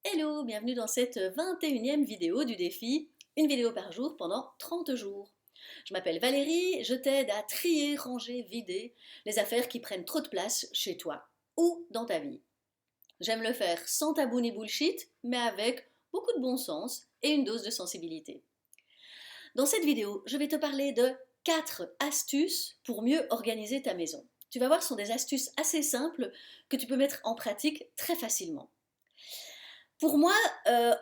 Hello, bienvenue dans cette 21e vidéo du défi une vidéo par jour pendant 30 jours. Je m'appelle Valérie, je t'aide à trier, ranger, vider les affaires qui prennent trop de place chez toi ou dans ta vie. J'aime le faire sans tabou ni bullshit, mais avec beaucoup de bon sens et une dose de sensibilité. Dans cette vidéo, je vais te parler de 4 astuces pour mieux organiser ta maison. Tu vas voir, ce sont des astuces assez simples que tu peux mettre en pratique très facilement. Pour moi,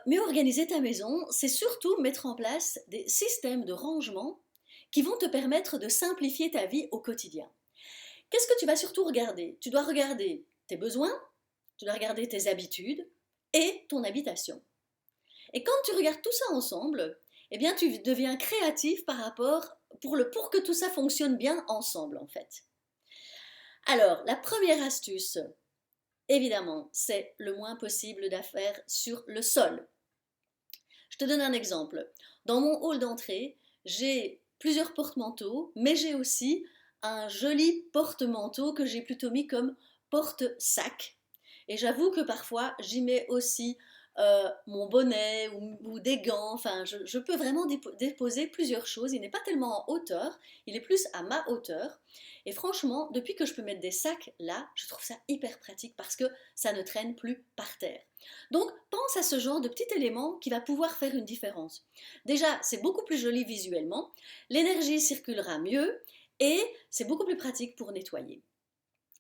mieux organiser ta maison, c'est surtout mettre en place des systèmes de rangement qui vont te permettre de simplifier ta vie au quotidien. Qu'est-ce que tu vas surtout regarder? Tu dois regarder tes besoins, tu dois regarder tes habitudes et ton habitation. Et quand tu regardes tout ça ensemble, eh bien tu deviens créatif par rapport pour que tout ça fonctionne bien ensemble en fait. Alors, la première astuce, évidemment, c'est le moins possible d'affaires sur le sol. Je te donne un exemple. Dans mon hall d'entrée, j'ai plusieurs porte-manteaux, mais j'ai aussi un joli porte-manteau que j'ai plutôt mis comme porte-sac. Et j'avoue que parfois, j'y mets aussi mon bonnet ou des gants. Enfin, je peux vraiment déposer plusieurs choses. Il n'est pas tellement en hauteur, il est plus à ma hauteur. Et franchement, depuis que je peux mettre des sacs là, je trouve ça hyper pratique parce que ça ne traîne plus par terre. Donc, pense à ce genre de petit élément qui va pouvoir faire une différence. Déjà, c'est beaucoup plus joli visuellement, l'énergie circulera mieux et c'est beaucoup plus pratique pour nettoyer.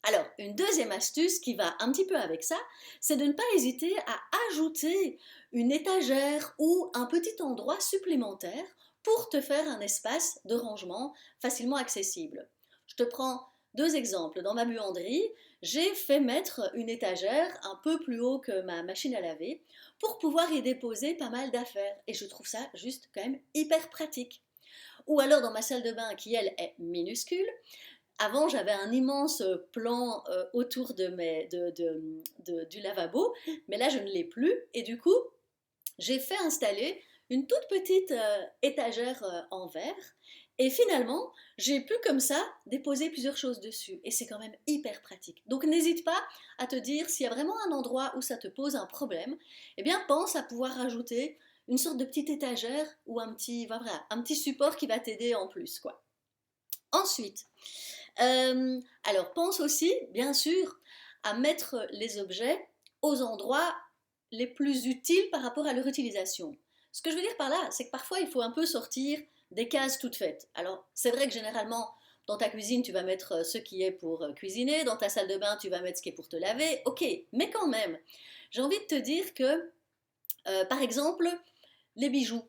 Alors, une deuxième astuce qui va un petit peu avec ça, c'est de ne pas hésiter à ajouter une étagère ou un petit endroit supplémentaire pour te faire un espace de rangement facilement accessible. Je te prends deux exemples. Dans ma buanderie, j'ai fait mettre une étagère un peu plus haut que ma machine à laver pour pouvoir y déposer pas mal d'affaires. Et je trouve ça juste quand même hyper pratique. Ou alors dans ma salle de bain qui, elle, est minuscule, avant, j'avais un immense plan autour du lavabo, mais là, je ne l'ai plus. Et du coup, j'ai fait installer une toute petite étagère en verre. Et finalement, j'ai pu comme ça déposer plusieurs choses dessus. Et c'est quand même hyper pratique. Donc n'hésite pas à te dire, s'il y a vraiment un endroit où ça te pose un problème, eh bien pense à pouvoir rajouter une sorte de petite étagère ou un petit support qui va t'aider en plus, quoi. Ensuite, alors pense aussi, bien sûr, à mettre les objets aux endroits les plus utiles par rapport à leur utilisation. Ce que je veux dire par là, c'est que parfois il faut un peu sortir des cases toutes faites. Alors c'est vrai que généralement dans ta cuisine tu vas mettre ce qui est pour cuisiner, dans ta salle de bain tu vas mettre ce qui est pour te laver, ok, mais quand même, j'ai envie de te dire que par exemple les bijoux,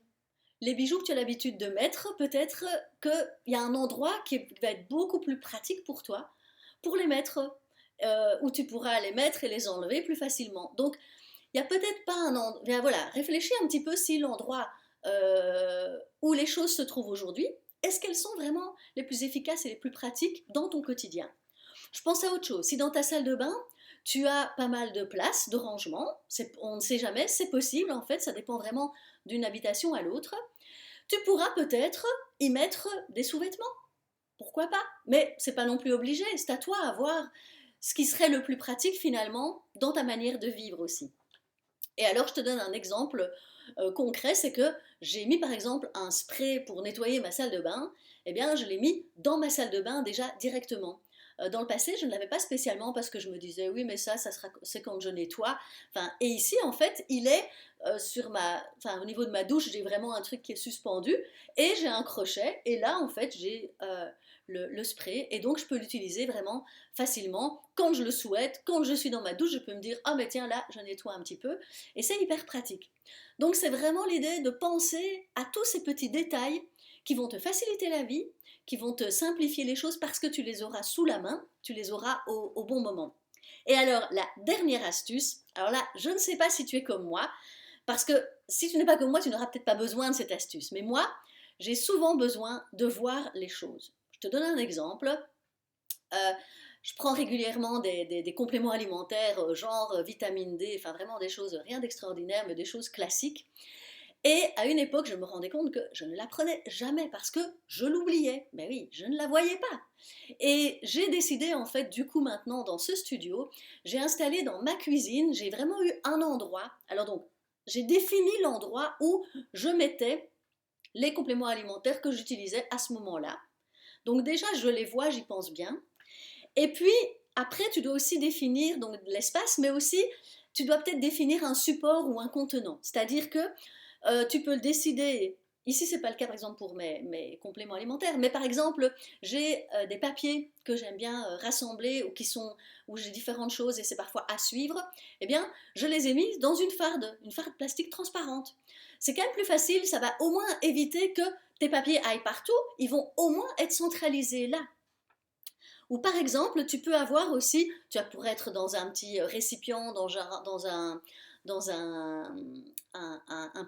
les bijoux que tu as l'habitude de mettre, peut-être qu'il y a un endroit qui va être beaucoup plus pratique pour toi, pour les mettre, où tu pourras les mettre et les enlever plus facilement. Donc, il n'y a peut-être pas un endroit... Voilà, réfléchis un petit peu si l'endroit où les choses se trouvent aujourd'hui, est-ce qu'elles sont vraiment les plus efficaces et les plus pratiques dans ton quotidien? Je pense à autre chose. Si dans ta salle de bain, tu as pas mal de place, de rangement, on ne sait jamais, c'est possible en fait, ça dépend vraiment d'une habitation à l'autre. Tu pourras peut-être y mettre des sous-vêtements. Pourquoi pas? Mais c'est pas non plus obligé. C'est à toi à voir ce qui serait le plus pratique finalement dans ta manière de vivre aussi. Et alors je te donne un exemple concret, c'est que j'ai mis par exemple un spray pour nettoyer ma salle de bain. Eh bien, je l'ai mis dans ma salle de bain déjà directement. Dans le passé, je ne l'avais pas spécialement parce que je me disais oui, mais c'est quand je nettoie. Enfin, et ici, en fait, il est au niveau de ma douche, j'ai vraiment un truc qui est suspendu et j'ai un crochet. Et là, en fait, j'ai le spray et donc je peux l'utiliser vraiment facilement quand je le souhaite. Quand je suis dans ma douche, je peux me dire ah mais tiens là, je nettoie un petit peu et c'est hyper pratique. Donc c'est vraiment l'idée de penser à tous ces petits détails qui vont te faciliter la vie, qui vont te simplifier les choses parce que tu les auras sous la main, tu les auras au bon moment. Et alors, la dernière astuce, alors là, je ne sais pas si tu es comme moi, parce que si tu n'es pas comme moi, tu n'auras peut-être pas besoin de cette astuce. Mais moi, j'ai souvent besoin de voir les choses. Je te donne un exemple. Euh, je prends régulièrement des compléments alimentaires, genre vitamine D, enfin vraiment des choses, rien d'extraordinaire, mais des choses classiques. Et à une époque, je me rendais compte que je ne l'apprenais jamais parce que je l'oubliais. Mais oui, je ne la voyais pas. Et j'ai décidé en fait, du coup maintenant dans ce studio, j'ai installé dans ma cuisine, j'ai vraiment eu un endroit. Alors donc, j'ai défini l'endroit où je mettais les compléments alimentaires que j'utilisais à ce moment-là. Donc déjà, je les vois, j'y pense bien. Et puis, après, tu dois aussi définir donc, l'espace, mais aussi, tu dois peut-être définir un support ou un contenant. C'est-à-dire que tu peux le décider. Ici, ce n'est pas le cas, par exemple, pour mes compléments alimentaires, mais par exemple, j'ai des papiers que j'aime bien rassembler ou où j'ai différentes choses et c'est parfois à suivre. Eh bien, je les ai mis dans une farde plastique transparente. C'est quand même plus facile, ça va au moins éviter que tes papiers aillent partout, ils vont au moins être centralisés là. Ou par exemple, tu peux avoir aussi, tu pourrais être dans un petit récipient, dans un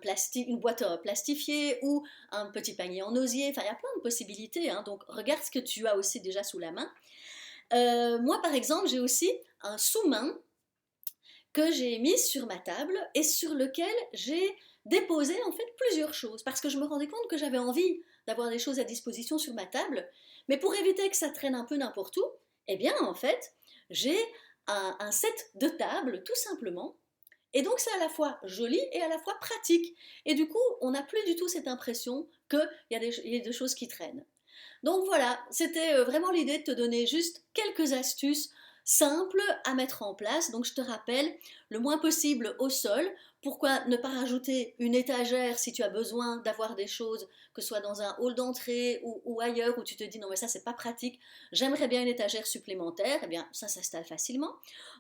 plastique, une boîte plastifiée ou un petit panier en osier. Enfin, il y a plein de possibilités, hein. Donc, regarde ce que tu as aussi déjà sous la main. Moi, par exemple, j'ai aussi un sous-main que j'ai mis sur ma table et sur lequel j'ai déposé en fait plusieurs choses parce que je me rendais compte que j'avais envie d'avoir des choses à disposition sur ma table, mais pour éviter que ça traîne un peu n'importe où, eh bien en fait j'ai un set de table tout simplement. Et donc c'est à la fois joli et à la fois pratique. Et du coup, on n'a plus du tout cette impression qu'il y a des choses qui traînent. Donc voilà, c'était vraiment l'idée de te donner juste quelques astuces simples à mettre en place. Donc je te rappelle, le moins possible au sol. Pourquoi ne pas rajouter une étagère si tu as besoin d'avoir des choses, que ce soit dans un hall d'entrée ou ailleurs où tu te dis non mais ça c'est pas pratique, j'aimerais bien une étagère supplémentaire, eh bien ça s'installe facilement.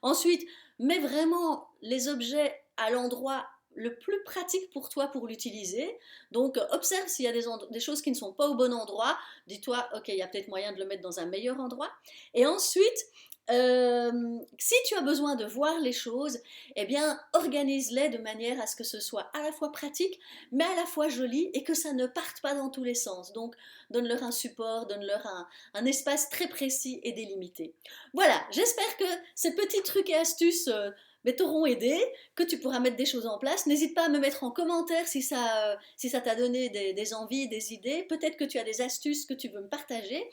Ensuite, mets vraiment les objets à l'endroit le plus pratique pour toi pour l'utiliser. Donc observe s'il y a des choses qui ne sont pas au bon endroit. Dis-toi, ok, il y a peut-être moyen de le mettre dans un meilleur endroit. Et ensuite, si tu as besoin de voir les choses, eh bien, organise-les de manière à ce que ce soit à la fois pratique, mais à la fois joli et que ça ne parte pas dans tous les sens. Donc, donne-leur un support, donne-leur un espace très précis et délimité. Voilà, j'espère que ces petits trucs et astuces t'auront aidé, que tu pourras mettre des choses en place. N'hésite pas à me mettre en commentaire si ça t'a donné des envies, des idées. Peut-être que tu as des astuces que tu veux me partager.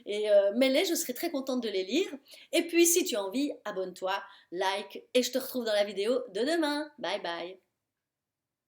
Et mets-les, je serai très contente de les lire. Et puis, si tu as envie, abonne-toi, like, et je te retrouve dans la vidéo de demain. Bye bye.